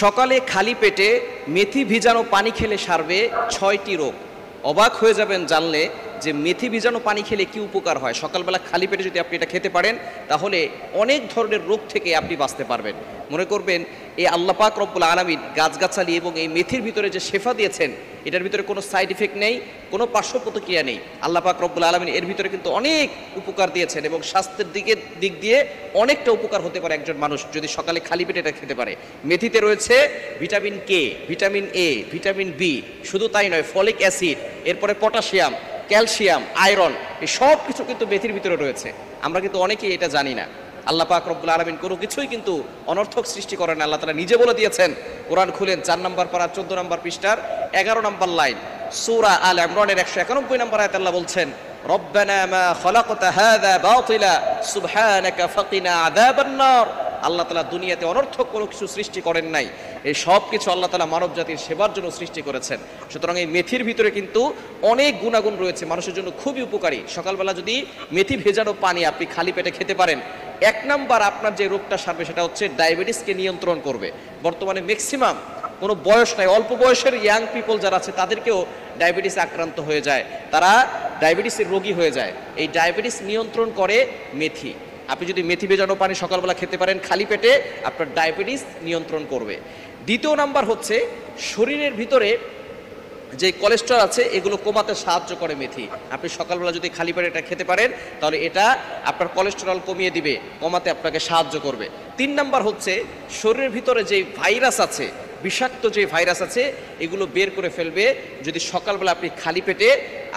সকালে খালি পেটে মেথি ভিজানো পানি খেলে সারবে ৬টি রোগ। অবাক হয়ে যাবেন জানলে যে মেথি ভিজানো পানি খেলে কি উপকার হয়। সকালবেলা খালি পেটে যদি আপনি এটা খেতে পারেন তাহলে অনেক ধরনের রোগ থেকে আপনি বাঁচতে পারবেন। মনে করবেন এই আল্লাহ পাক রব্বুল আলামিন গাছগাছালি এবং এই মেথির ভিতরে যে শেফা দিয়েছেন, এটার ভিতরে কোনো সাইড ইফেক্ট নেই, কোনো পার্শ্ব প্রতিক্রিয়া নেই। আল্লাহ পাক রব্বুল আলামিন এর ভিতরে কিন্তু অনেক উপকার দিয়েছেন এবং স্বাস্থ্যের দিক দিয়ে অনেকটা উপকার হতে পারে একজন মানুষ যদি সকালে খালি পেটে এটা খেতে পারে। মেথিতে রয়েছে vitamin K, vitamin A, vitamin B, শুধু তাই নয় ফলিক অ্যাসিড, এরপরে পটাশিয়াম, ক্যালসিয়াম, আয়রন, এই সব কিছু কিন্তু মেথির ভিতরে রয়েছে। আমরা কিন্তু অনেকেই এটা জানি না। আল্লাহ পাক রব্বুল আলামিন কোনো কিছুই কিন্তু অনর্থক সৃষ্টি করেন না। আল্লাহ তাআলা নিজে বলে দিয়েছেন, কোরআন খুলেন ৪ নম্বর পারা ১৪ নম্বর পৃষ্ঠার ১১ নম্বর লাইন, সূরা আল ইমরানের ১৯১ নম্বর আয়াতে আল্লাহ বলছেন, রব্বানা মা খালাকতা হাযা বাতিলা সুবহানাকা ফাকিনা আযাবান নার। আল্লাহ তাআলা দুনিয়াতে অনর্থক কোনো কিছু সৃষ্টি করেন নাই, এই সব কিছু আল্লাহ তাআলা মানব জাতির সেবার জন্য সৃষ্টি করেছেন। সুতরাং এই মেথির ভিতরে কিন্তু অনেক গুণাগুণ রয়েছে, মানুষের জন্য খুবই উপকারী। সকালবেলা যদি মেথি ভেজানো পানি আপনি খালি পেটে খেতে পারেন, ১ নাম্বার আপনার যে রোগটা সারবে সেটা হচ্ছে ডায়াবেটিসকে নিয়ন্ত্রণ করবে। বর্তমানে ম্যাক্সিমাম কোনো বয়স নাই, অল্প বয়সের ইয়াং পিপল যারা আছে তাদেরকেও ডায়াবেটিস আক্রান্ত হয়ে যায়, তারা ডায়াবেটিসের রোগী হয়ে যায়। এই ডায়াবেটিস নিয়ন্ত্রণ করে মেথি। আপনি যদি মেথি ভেজানো পানি সকালবেলা খেতে পারেন খালি পেটে, আপনার ডায়াবেটিস নিয়ন্ত্রণ করবে। দ্বিতীয় নাম্বার হচ্ছে শরীরের ভিতরে যে কোলেস্টেরল আছে এগুলো কমাতে সাহায্য করে মেথি। আপনি সকালবেলা যদি খালি পেটে এটা খেতে পারেন তাহলে এটা আপনার কোলেস্টেরল কমিয়ে দিবে, কমাতে আপনাকে সাহায্য করবে। ৩ নাম্বার হচ্ছে শরীরের ভিতরে যে ভাইরাস আছে, বিষাক্ত যে ভাইরাস আছে এগুলো বের করে ফেলবে যদি সকালবেলা আপনি খালি পেটে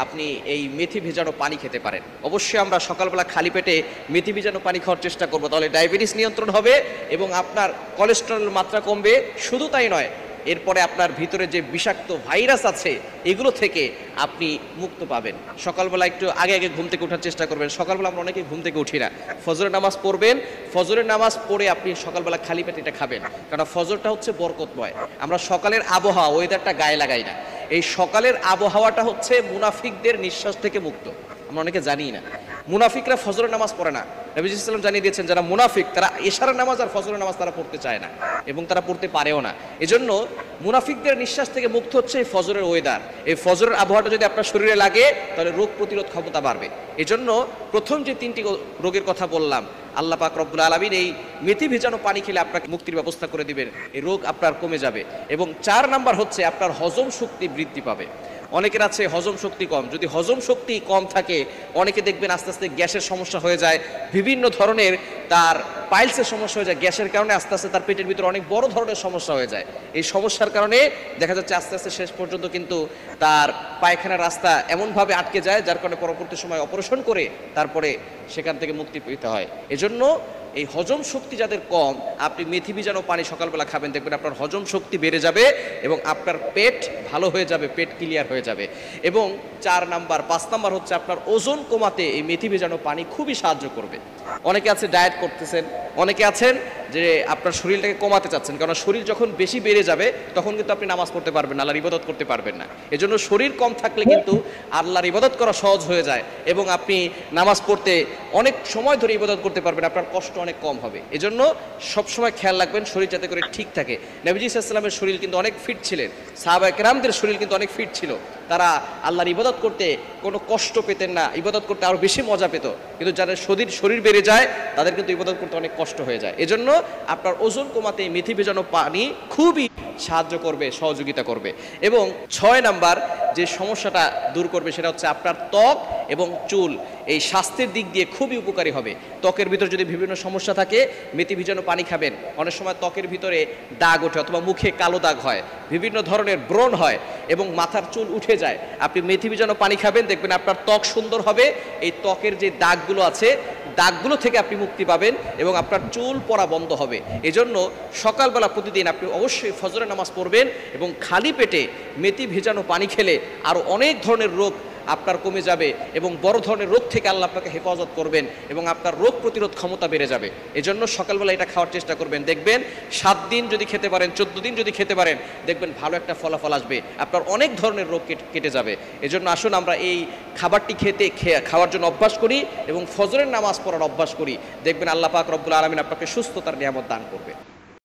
আপনি এই মেথি ভেজানো পানি খেতে পারেন। অবশ্যই আমরা সকালবেলা খালি পেটে মেথি ভেজানো পানি খাওয়ার চেষ্টা করব, তাহলে ডায়াবেটিস নিয়ন্ত্রণ হবে এবং আপনার কোলেস্টেরলের মাত্রা কমবে। শুধু তাই নয়, এরপরে আপনার ভিতরে যে বিষাক্ত ভাইরাস আছে এগুলো থেকে আপনি মুক্ত পাবেন। সকালবেলা একটু আগে আগে ঘুম থেকে ওঠার চেষ্টা করবেন। সকালবেলা আমরা অনেকেই ঘুম থেকে উঠি না, ফজরের নামাজ পড়বেন, ফজরের নামাজ পড়ে আপনি সকালবেলা খালি পেটে এটা খাবেন, কারণ ফজরটা হচ্ছে বরকতময়। আমরা সকালের আবহাওয়া ওয়েদারটা গায়ে লাগাই না, এই সকালের আবহাওয়াটা হচ্ছে মুনাফিকদের নিঃশ্বাস থেকে মুক্ত। আমরা অনেকে জানি না, মুনাফিকরা ফজরের নামাজ পড়ে না। নবী সাল্লাল্লাহু আলাইহি ওয়াসাল্লাম জানিয়ে দিয়েছেন যারা মুনাফিক তারা এশারের নামাজ আর ফজরের নামাজ তারা পড়তে চায় না এবং তারা পড়তে পারেও না। এজন্য মুনাফিকদের নিঃশ্বাস থেকে মুক্ত হচ্ছে এই ফজরের ওয়েদার। এই ফজরের আবহাওয়াটা যদি আপনার শরীরে লাগে তাহলে রোগ প্রতিরোধ ক্ষমতা বাড়বে। এজন্য প্রথম যে 3টি রোগের কথা বললাম, আল্লাহ পাক রব্বুল আলামিন এই মেথি ভেজানো পানি খেলে আপনাকে মুক্তির ব্যবস্থা করে দিবেন, এই রোগ আপনার কমে যাবে। এবং 4 নাম্বার হচ্ছে আপনার হজম শক্তি বৃদ্ধি পাবে। অনেকের আছে হজম শক্তি কম, যদি হজম শক্তি কম থাকে অনেকে দেখবেন আস্তে আস্তে গ্যাসের সমস্যা হয়ে যায়, বিভিন্ন ধরনের তার পাইলসের সমস্যা হয়ে যায়, গ্যাসের কারণে আস্তে আস্তে তার পেটের ভিতরে অনেক বড় ধরনের সমস্যা হয়ে যায়। এই সমস্যার কারণে দেখা যাচ্ছে আস্তে আস্তে শেষ পর্যন্ত কিন্তু তার পায়খানার রাস্তা এমনভাবে আটকে যায় যার কারণে পরবর্তী সময় অপারেশন করে তারপরে সেখান থেকে মুক্তি পেতে হয়। এজন্য এই হজম শক্তি যাদের কম, আপনি মেথি ভিজানো পানি সকালবেলা খাবেন, দেখবেন আপনার হজম শক্তি বেড়ে যাবে এবং আপনার পেট ভালো হয়ে যাবে, পেট ক্লিয়ার হয়ে যাবে। এবং 5 নাম্বার হচ্ছে আপনার ওজন কমাতে এই মেথি ভেজানো পানি খুবই সাহায্য করবে। অনেকে আছে ডায়েট করতেছেন, অনেকে আছেন যে আপনার শরীরটাকে কমাতে চাচ্ছেন, কারণ শরীর যখন বেশি বেড়ে যাবে তখন কিন্তু আপনি নামাজ পড়তে পারবেন না, আল্লাহর ইবাদত করতে পারবেন না। এজন্য শরীর কম থাকলে কিন্তু আল্লাহর ইবাদত করা সহজ হয়ে যায় এবং আপনি নামাজ পড়তে অনেক সময় ধরে ইবাদত করতে পারবেন, আপনার কষ্ট অনেক কম হবে। এজন্য সবসময় খেয়াল রাখবেন শরীর যাতে করে ঠিক থাকে। নবীজি সাল্লাল্লাহু আলাইহি ওয়াসাল্লামের শরীর কিন্তু অনেক ফিট ছিলেন, সাহাবায়ে কেরামদের শরীর কিন্তু অনেক ফিট ছিল, তারা আল্লাহর ইবাদত করতে কোনো কষ্ট পেতেন না, ইবাদত করতে আরও বেশি মজা পেত। কিন্তু যাদের শরীর বেড়ে যায় তাদের কিন্তু ইবাদত করতে অনেক কষ্ট হয়ে যায়। এজন্য আপনার ওজন কমাতে মেথি ভেজানো পানি খুবই সাহায্য করবে, সহযোগিতা করবে। এবং 6 নাম্বার যে সমস্যাটা দূর করবে সেটা হচ্ছে আপনার ত্বক এবং চুল, এই স্বাস্থ্যের দিক দিয়ে খুবই উপকারী হবে। ত্বকের ভিতর যদি বিভিন্ন সমস্যা থাকে মেথি ভিজানো পানি খাবেন। অনেক সময় ত্বকের ভিতরে দাগ ওঠে অথবা মুখে কালো দাগ হয়, বিভিন্ন ধরনের ব্রণ হয় এবং মাথার চুল উঠে যায়, আপনি মেথি ভিজানো পানি খাবেন, দেখবেন আপনার ত্বক সুন্দর হবে। এই ত্বকের যে দাগগুলো আছে দাগগুলো থেকে আপনি মুক্তি পাবেন এবং আপনার চুল পড়া বন্ধ হবে। এজন্য সকালবেলা প্রতিদিন আপনি অবশ্যই ফজরের নামাজ পড়বেন এবং খালি পেটে মেথি ভেজানো পানি খেলে আরও অনেক ধরনের রোগ আপনার কমে যাবে এবং বড় ধরনের রোগ থেকে আল্লাহ আপনাকে হেফাজত করবেন এবং আপনার রোগ প্রতিরোধ ক্ষমতা বেড়ে যাবে। এজন্য সকালবেলা এটা খাওয়ার চেষ্টা করবেন, দেখবেন 7 দিন যদি খেতে পারেন, 14 দিন যদি খেতে পারেন, দেখবেন ভালো একটা ফলাফল আসবে, আপনার অনেক ধরনের রোগ কেটে যাবে। এজন্য আসুন আমরা এই খাবারটি খাওয়ার জন্য অভ্যাস করি এবং ফজরের নামাজ পড়ার অভ্যাস করি, দেখবেন আল্লাহ পাক রব্বুল আলামিন আপনাকে সুস্থতার নিয়ামত দান করবে।